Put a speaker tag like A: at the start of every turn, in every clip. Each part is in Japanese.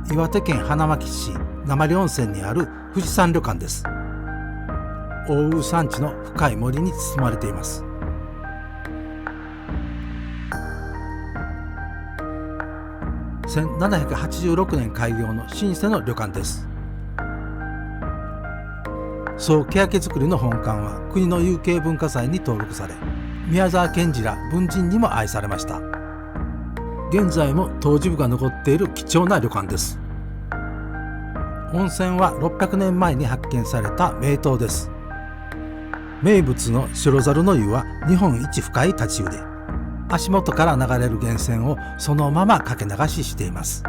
A: 岩手県花巻市鉛温泉にある富士山旅館です。奥羽山地の深い森に包まれています。1786年開業の老舗の旅館です。総欅造りの本館は国の有形文化財に登録され、宮沢賢治ら文人にも愛されました。現在も当時部が残っている貴重な旅館です。温泉は600年前に発見された名湯です。名物の白猿の湯は日本一深い立ち湯で、足元から流れる源泉をそのままかけ流ししています。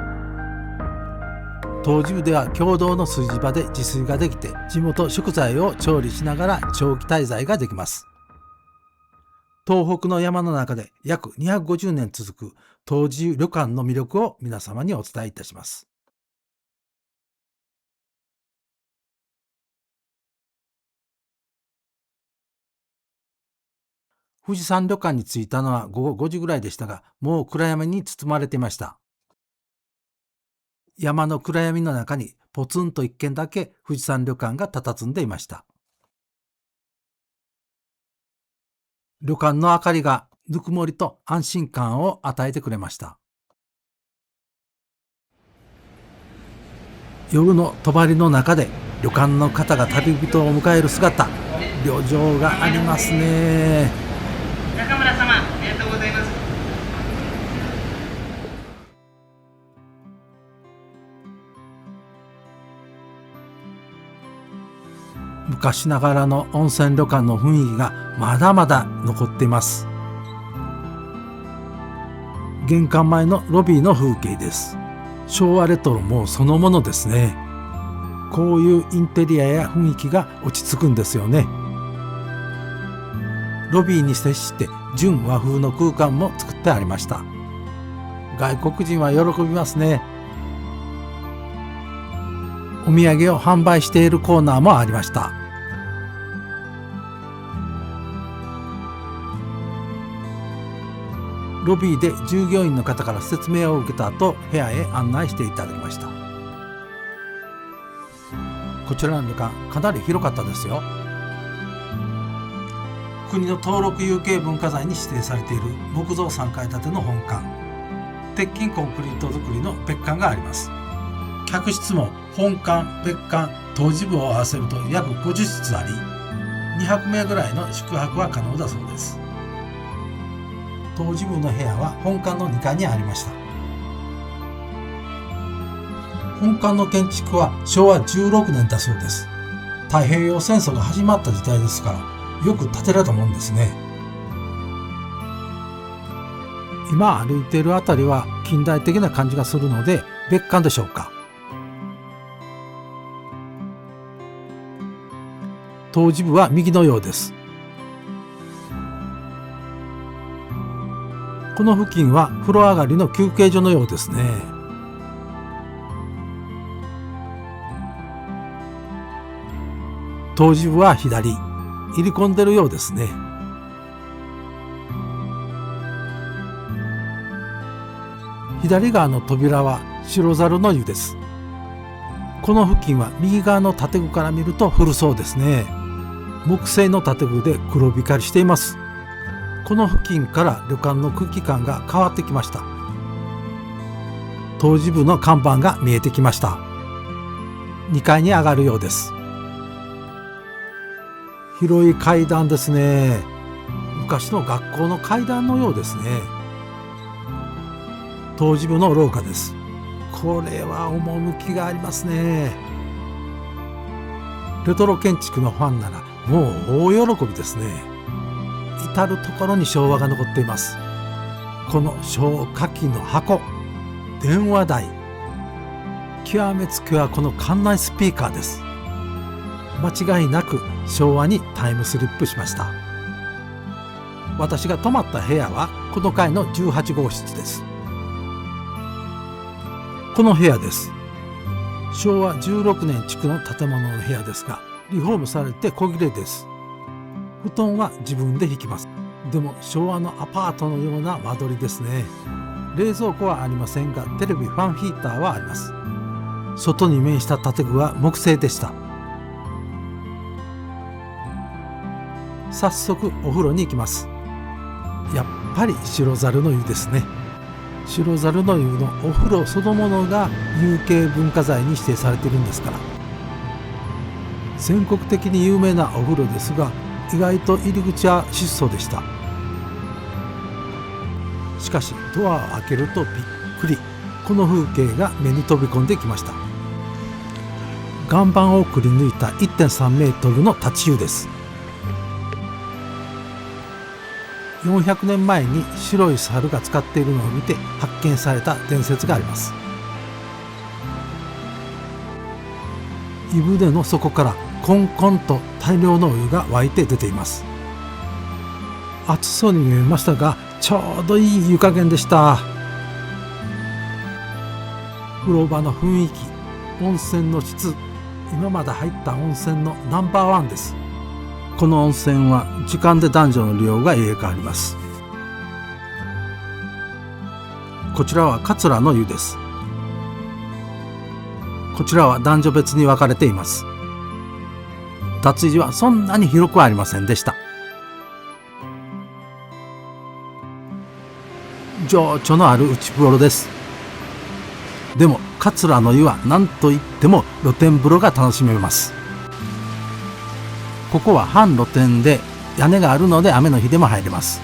A: 当時部では共同の炊事場で自炊ができて、地元食材を調理しながら長期滞在ができます。東北の山の中で約250年続く東寺湯旅館の魅力を皆様にお伝えいたします。富士山旅館に着いたのは午後5時ぐらいでしたが、もう暗闇に包まれていました。山の暗闇の中にポツンと一軒だけ富士山旅館が佇んでいました。旅館の明かりがぬくもりと安心感を与えてくれました。夜の帳の中で旅館の方が旅人を迎える姿、旅情がありますね。
B: 中村様、ありがとうございます。
A: 昔ながらの温泉旅館の雰囲気がまだまだ残っています。玄関前のロビーの風景です。昭和レトロもそのものですね。こういうインテリアや雰囲気が落ち着くんですよね。ロビーに接して純和風の空間も作ってありました。外国人は喜びますね。お土産を販売しているコーナーもありました。ロビーで従業員の方から説明を受けた後、部屋へ案内していただきました。こちらの旅館、かなり広かったですよ。国の登録有形文化財に指定されている木造3階建ての本館、鉄筋コンクリート造りの別館があります。客室も本館、別館、当時部を合わせると約50室あり、200名ぐらいの宿泊は可能だそうです。当時部の部屋は本館の2階にありました。本館の建築は昭和16年だそうです。太平洋戦争が始まった時代ですから、よく建てられたもんですね。今歩いているあたりは近代的な感じがするので別館でしょうか。当時部は右のようです。この付近は風呂上がりの休憩所のようですね。当時部は左、入り込んでるようですね。左側の扉は白猿の湯です。この付近は右側の建具から見ると古そうですね。木製の建具で黒光りしています。この付近から旅館の空気感が変わってきました。当時部の看板が見えてきました。2階に上がるようです。広い階段ですね。昔の学校の階段のようですね。当時部の廊下です。これは趣がありますね。レトロ建築のファンならもう大喜びですね。至る所に昭和が残っています。この消火器の箱、電話台、極めつけはこの館内スピーカーです。間違いなく昭和にタイムスリップしました。私が泊まった部屋はこの階の18号室です。この部屋です。昭和16年築の建物の部屋ですが、リフォームされて小切れです。布団は自分で引きます。でも昭和のアパートのような間取りですね。冷蔵庫はありませんが、テレビファンヒーターはあります。外に面した建具は木製でした。早速お風呂に行きます。やっぱり白猿の湯ですね。白猿の湯のお風呂そのものが有形文化財に指定されているんですから。全国的に有名なお風呂ですが、意外と入り口は質素でした。しかしドアを開けるとびっくり、この風景が目に飛び込んできました。岩盤をくり抜いた 1.3 メートルの立ち湯です。400年前に白い猿が使っているのを見て発見された伝説があります。湯船の底からコンコンと大量のお湯が湧いて出ています。熱そうに見えましたが、ちょうどいい湯加減でした。風呂場の雰囲気、温泉の質、今まで入った温泉のナンバーワンです。この温泉は時間で男女の量が入れ替わります。こちらは桂の湯です。こちらは男女別に分かれています。脱衣所はそんなに広くはありませんでした。情緒のある内風呂です。でも桂の湯は何といっても露天風呂が楽しめます。ここは半露天で屋根があるので雨の日でも入れます。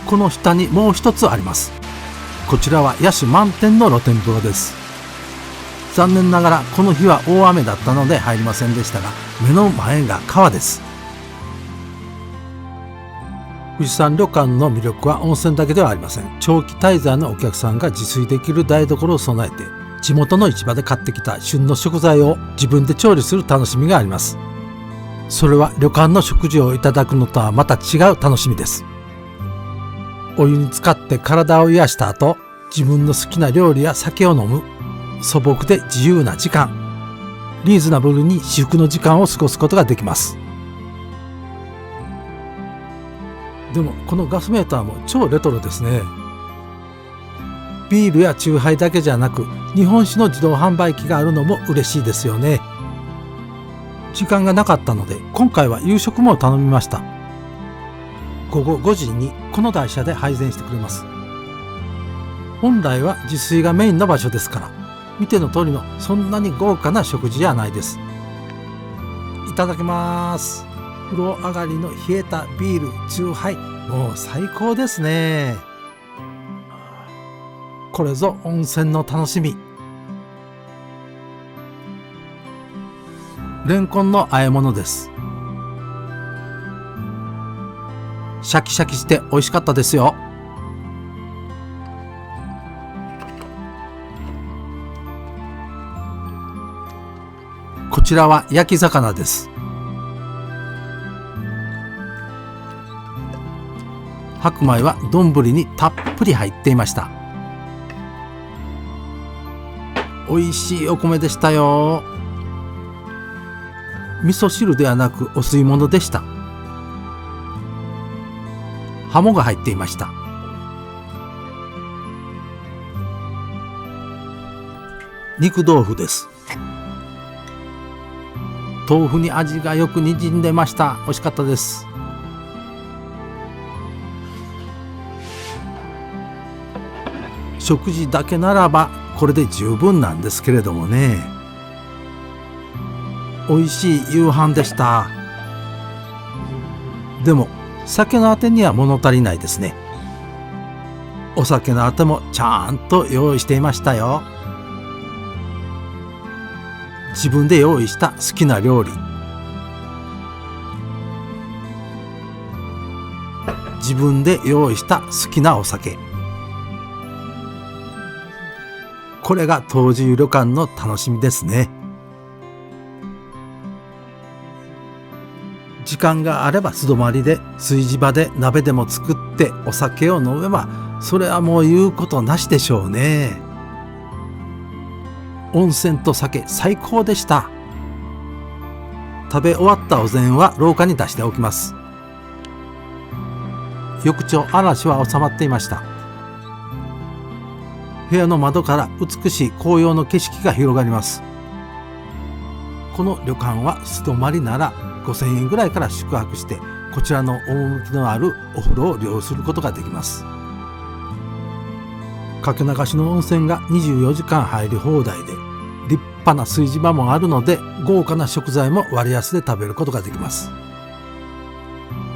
A: この下にもう一つあります。こちらは野趣満点の露天風呂です。残念ながらこの日は大雨だったので入りませんでしたが、目の前が川です。富士山旅館の魅力は温泉だけではありません。長期滞在のお客さんが自炊できる台所を備えて、地元の市場で買ってきた旬の食材を自分で調理する楽しみがあります。それは旅館の食事をいただくのとはまた違う楽しみです。お湯に浸かって体を癒した後、自分の好きな料理や酒を飲む素朴で自由な時間、リーズナブルに至福の時間を過ごすことができます。でもこのガスメーターも超レトロですね。ビールやチューハイだけじゃなく、日本酒の自動販売機があるのも嬉しいですよね。時間がなかったので今回は夕食も頼みました。午後5時にこの台車で配膳してくれます。本来は自炊がメインの場所ですから、見ての通りのそんなに豪華な食事じゃないです。いただきます。風呂上がりの冷えたビール、チューハイ、もう最高ですね。これぞ温泉の楽しみ。レンコンの和え物です。シャキシャキして美味しかったですよ。こちらは焼き魚です。白米は丼にたっぷり入っていました。美味しいお米でしたよ。味噌汁ではなくお吸い物でした。ハモが入っていました。肉豆腐です。豆腐に味がよくにじんでました。美味しかったです。食事だけならばこれで十分なんですけれどもね。美味しい夕飯でした。でも酒のあてには物足りないですね。お酒のあてもちゃんと用意していましたよ。自分で用意した好きな料理、自分で用意した好きなお酒、これが東寺湯旅館の楽しみですね。時間があれば素泊まりで炊事場で鍋でも作ってお酒を飲めば、それはもう言うことなしでしょうね。温泉と酒最高でした。食べ終わったお膳は廊下に出しておきます。翌朝嵐は収まっていました。部屋の窓から美しい紅葉の景色が広がります。この旅館は素泊まりなら5000円ぐらいから宿泊して、こちらの趣のあるお風呂を利用することができます。かけ流しの温泉が24時間入り放題で、立派な炊事場もあるので、豪華な食材も割安で食べることができます。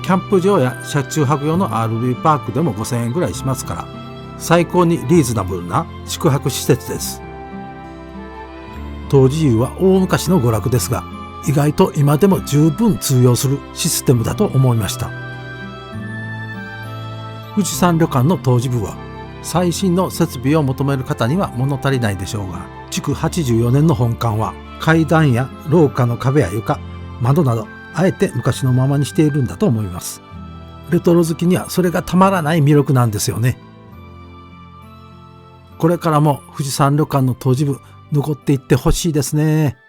A: キャンプ場や車中泊用の RV パークでも5000円ぐらいしますから、最高にリーズナブルな宿泊施設です。湯治湯は大昔の娯楽ですが、意外と今でも十分通用するシステムだと思いました。富士山旅館の湯治部は最新の設備を求める方には物足りないでしょうが、築84年の本館は階段や廊下の壁や床、窓などあえて昔のままにしているんだと思います。レトロ好きにはそれがたまらない魅力なんですよね。これからも富士山旅館の湯治部残っていってほしいですね。